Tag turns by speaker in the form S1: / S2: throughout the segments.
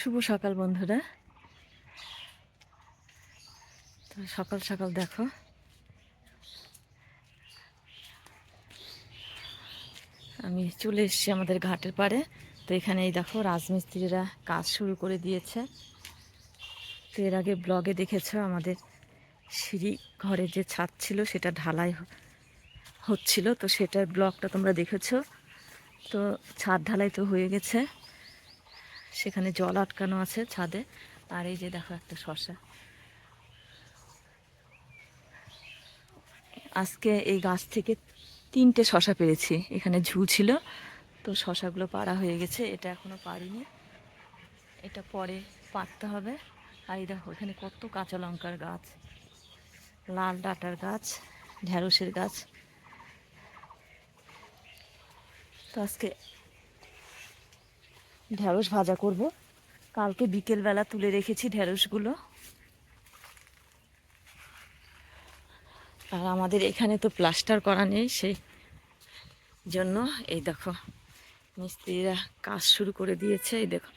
S1: শুভ সকাল বন্ধুরা। তো সকাল সকাল দেখো আমি চলে এসেছি আমাদের ঘাটের পাড়ে। তো এখানে এই দেখো রাজমিস্ত্রিরা কাজ শুরু করে দিয়েছে। তো এর আগে ব্লগে দেখেছো আমাদের সিঁড়ি ঘরের যে ছাদ ছিল সেটা ঢালাই হচ্ছিল, তো সেটার ব্লগটা তোমরা দেখেছো। তো ছাদ ঢালাই তো হয়ে গেছে, সেখানে জল আটকানো আছে ছাদে। আর এই যে দেখো একটা শসা, আজকে এই গাছ থেকে 3টে শসা পেরেছি। এখানে ঝু ছিল, তো শসাগুলো পাড়া হয়ে গেছে, এটা এখনো পারিনি, এটা পরে পারতে হবে। আর এই দেখো এখানে কত কাঁচা লঙ্কার গাছ, লাল ডাঁটার গাছ, ঢ্যাঁড়সের গাছ। তো আজকে ঢ্যাঁড়স ভাজা করব। কালকে বিকেলবেলা তুলে রেখেছি ঢ্যাঁড়সগুলো। আর আমাদের এখানে তো প্লাস্টার করা নেই, সেই জন্য এই দেখো মিস্ত্রিরা কাজ শুরু করে দিয়েছে। এই দেখো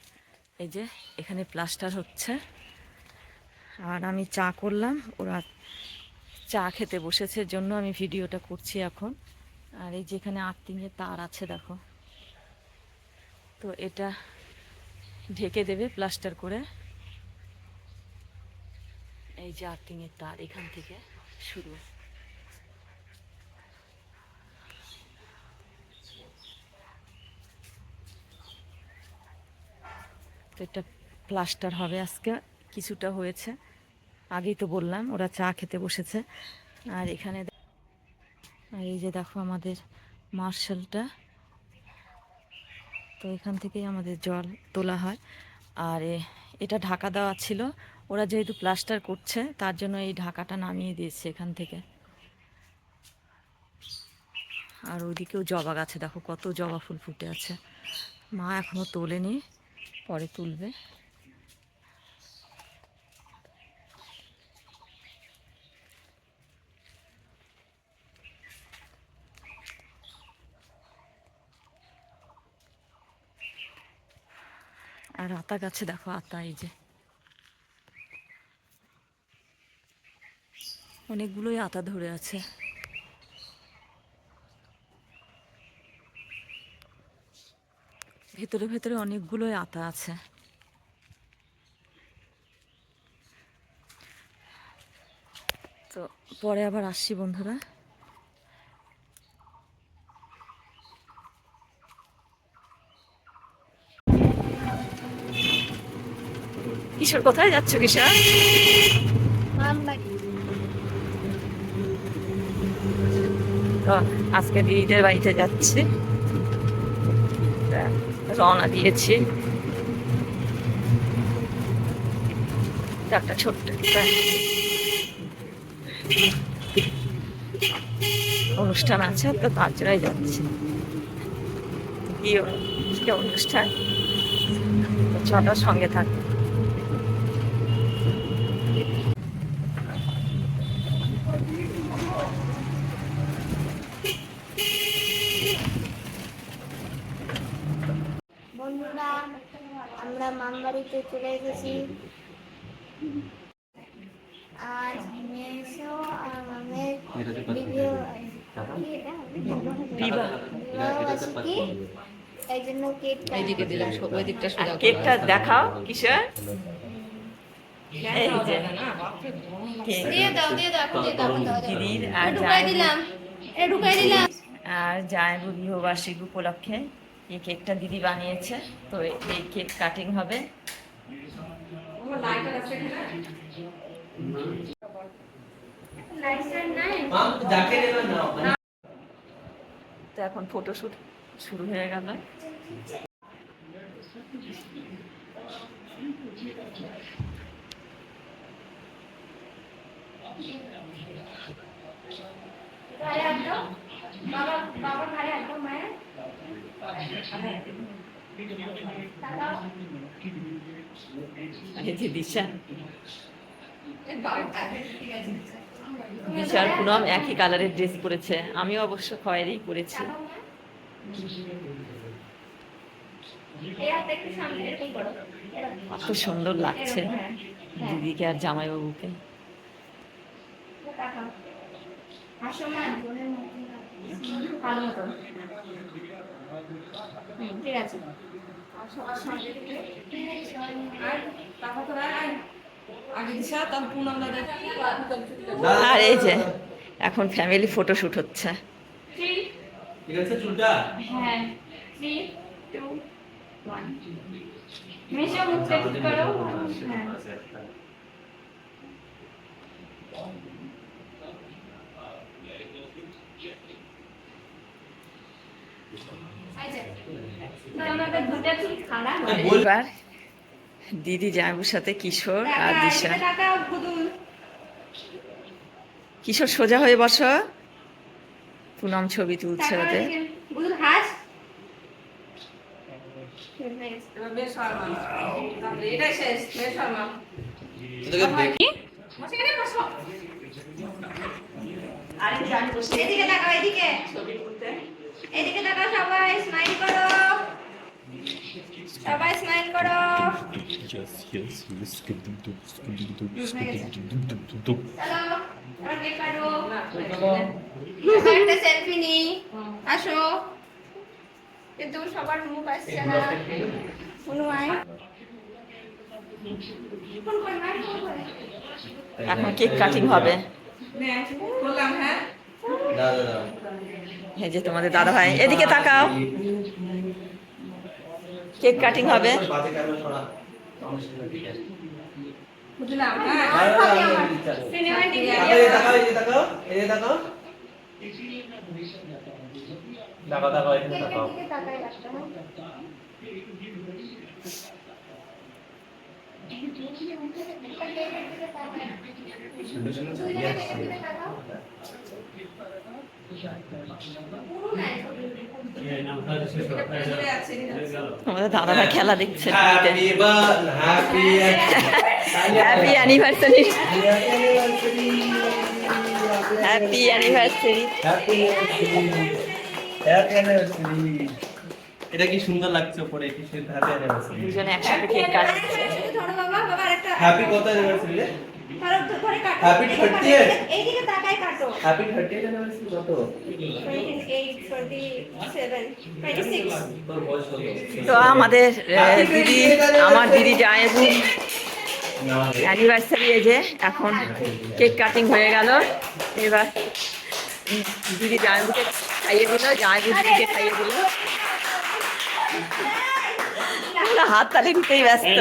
S1: এই যে এখানে প্লাস্টার হচ্ছে। আর আমি চা করলাম, ওরা চা খেতে বসেছে, জন্য আমি ভিডিওটা করছি এখন। আর এই যেখানে আর্থিংয়ের তার আছে দেখো, তো এটা ঢেকে দেবে প্লাস্টার করে। এই যে আর্থিংয়ের তার এখান থেকে শুরু। তো এটা প্লাস্টার হবে আজকে, কিছুটা হয়েছে। আগেই তো বললাম ওরা চা খেতে বসেছে। আর এখানে আর এই যে দেখো আমাদের মার্শালটা, তো এখান থেকেই আমাদের জল তোলা হয়। আর এটা ঢাকা দেওয়া ছিল, ওরা যেহেতু প্লাস্টার করছে তার জন্য এই ঢাকাটা নামিয়ে দিয়েছে এখান থেকে। আর ওইদিকেও জবা গাছে দেখো কত জবা ফুল ফুটে আছে। মা এখনো তোলেনি, পরে তুলবে। আর আতা গাছে দেখো আতা, এই যে অনেকগুলোই আতা ধরে আছে। ভেতরে ভেতরে অনেকগুলোই আতা আছে। তো পরে আবার আসছি বন্ধুরা। কিশোর কোথায় যাচ্ছ কিশোর? তো আজকে দিদিদের বাড়িতে যাচ্ছি, রওনা দিয়েছি। একটা ছোট্ট অনুষ্ঠান আছে, তো তার জন্যই যাচ্ছি। কি অনুষ্ঠান, ছটার সঙ্গে থাকবে।
S2: বন্ধুরা, আমরা মামবাড়িতে চলে এসেছি। আর মেসো আর মামের বিবাহবার্ষিকী, এই জন্য
S1: কেকটা দেখাও কিশোর। এই যে দিদির আর আর জামাইবু বিবাহবার্ষিকী উপলক্ষে এই কেকটা দিদি বানিয়েছে। তো এই কেক কাটিং হবে। তো এখন ফটোশুট শুরু হয়ে গেল। দিশা দিশার পুনম একই কালারের ড্রেস পরেছে, আমিও অবশ্য খয়েরই পরেছি।
S2: এই হাতটা একটু সামনে এরকম করো।
S1: কত সুন্দর লাগছে
S2: এরকম, হ্যাঁ। হ্যাঁ।
S1: দিদিকে আর জামাইবাবুকে।
S2: তাকাও। হাসো না। ভালো মতো। ঠিক আছে।
S1: আর এই যে এখন ফ্যামিলি ফটোশুট হচ্ছে।
S3: ঠিক আছে চুলটা
S2: হ্যাঁ 3 2 1 মেশো মুখটা ঠিক করো। হ্যাঁ আমাদের দুটো চুল খারাপ হয়।
S1: এবার দিদি জামাইবাবুর সাথে কিশোর আর দিশা।
S2: তাকাও পুতুল।
S1: কিশোর সোজা হয়ে বসো, পুনম ছবি তুলছে
S2: তাকাও
S1: ওদের।
S2: এদিকে। পুতুল হাস। এদিকে তাকাও এদিকে। এদিকে তাকাও সবাই স্মাইল করো। সবাই স্মাইল করো। চলো এবার কেক কাটো। এবার একটা সেলফি নি। আসো। কিন্তু সবার মুখ আসছে না। শুনো আয়। ফোন করে না ফোন করে।
S1: এখন কেক কাটিং হবে।
S2: বললাম হ্যাঁ।
S3: দাদা
S1: এই যে তোমাদের দাদা ভাই, এদিকে তাকাও, কেক কাটিং হবে।
S3: বাজে কেন ছড়া
S2: বুঝলাম
S3: দাদা
S2: সিনেমাটিক
S3: এই তাকাও এই তাকাও এই তাকাও তাকাও তাকাও এখানে তাকাও
S2: দিকে তাকাই রাখতে হয়।
S1: তোমাদের দাদা ভাই খেলা দেখছে টিভিতে।
S3: Happy birthday
S1: happy anniversary, happy anniversary.
S3: এটা কি সুন্দর লাগছে উপরে কিসের হ্যাপি অ্যানিভার্সারি
S1: দুজনে একসাথে কেক কাটছে।
S2: ধরো বাবা বাবা আরেকটা
S3: হ্যাপি কত অ্যানিভার্সারি রে
S2: ধরো ধরে কাটো।
S3: হ্যাপি 30th
S2: এইদিকে তাকাই কাটো।
S3: হ্যাপি 30th অ্যানিভার্সারি কত
S2: 28 27 26
S3: তোর বয়স কত
S1: তো আমাদের দিদি, আমার দিদি জামাইবাবু
S3: না
S1: অ্যানিভার্সারি, এই যে এখন কেক কাটিং হয়ে গেল। এবার দিদি জামাইবাবুকে খাইয়ে দিল, জামাইবাবু দিদিকে খাইয়ে দিল। হাত তালি দিতেই ব্যস্ত।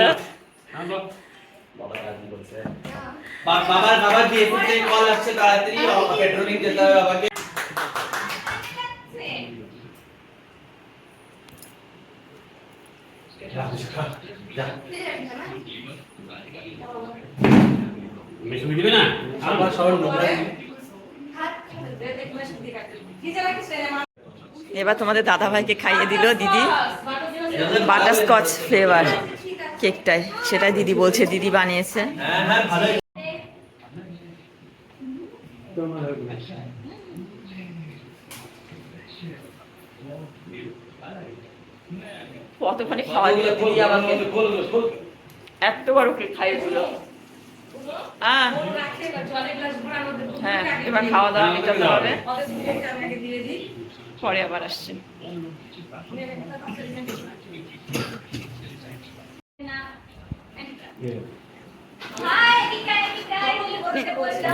S3: বাবার বিএসসি থেকে কল আসছে, তাড়াতাড়ি পেট্রোলিং যেতে হবে বাবাকে।
S4: মেশিন দিবে না
S3: আমার সবার নোংরা
S1: এবার তোমাদের দাদা ভাইকে খাইয়ে দিল দিদি বাটারস্কচ ফ্লেভার কেকটাই, সেটাই দিদি বলছে দিদি বানিয়েছে।
S3: হ্যাঁ হ্যাঁ ভালোই
S1: কতখানি খাওয়া দিল দিদি আমাকে, এত বড় কেক খাইয়ে দিল। হ্যাঁ হ্যাঁ, এবার খাওয়া দাওয়া মেটাতে হবে, পরে আবার আসছে।
S2: হাই বিকাই বিকাই কি বলতে বললো।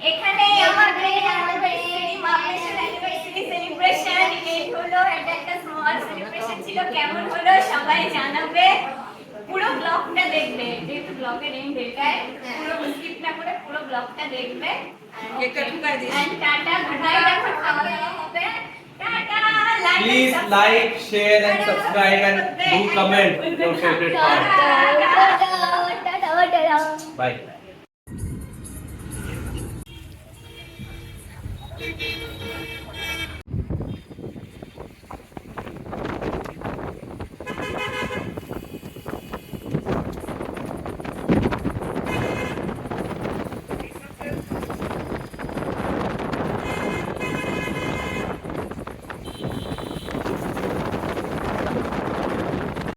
S2: এখানে আমাদের অ্যানিভার্সারি সেলিব্রেশন ইভেন্ট হলো। এটা একটা স্মল সেলিব্রেশন ছিল। কেমন হলো সবাই জানাবে। পুরো ব্লগটা দেখবে, যেহেতু ব্লগের এন্ড এটাই, পুরো স্কিপ না করে পুরো ব্লগটা দেখবে।
S1: কেকটা ঢুকাই দিস।
S2: And tata, good night. এখন খাওয়া দাওয়া হবে। Tata, like
S3: Please like, share and subscribe and do comment your favorite part. Bye.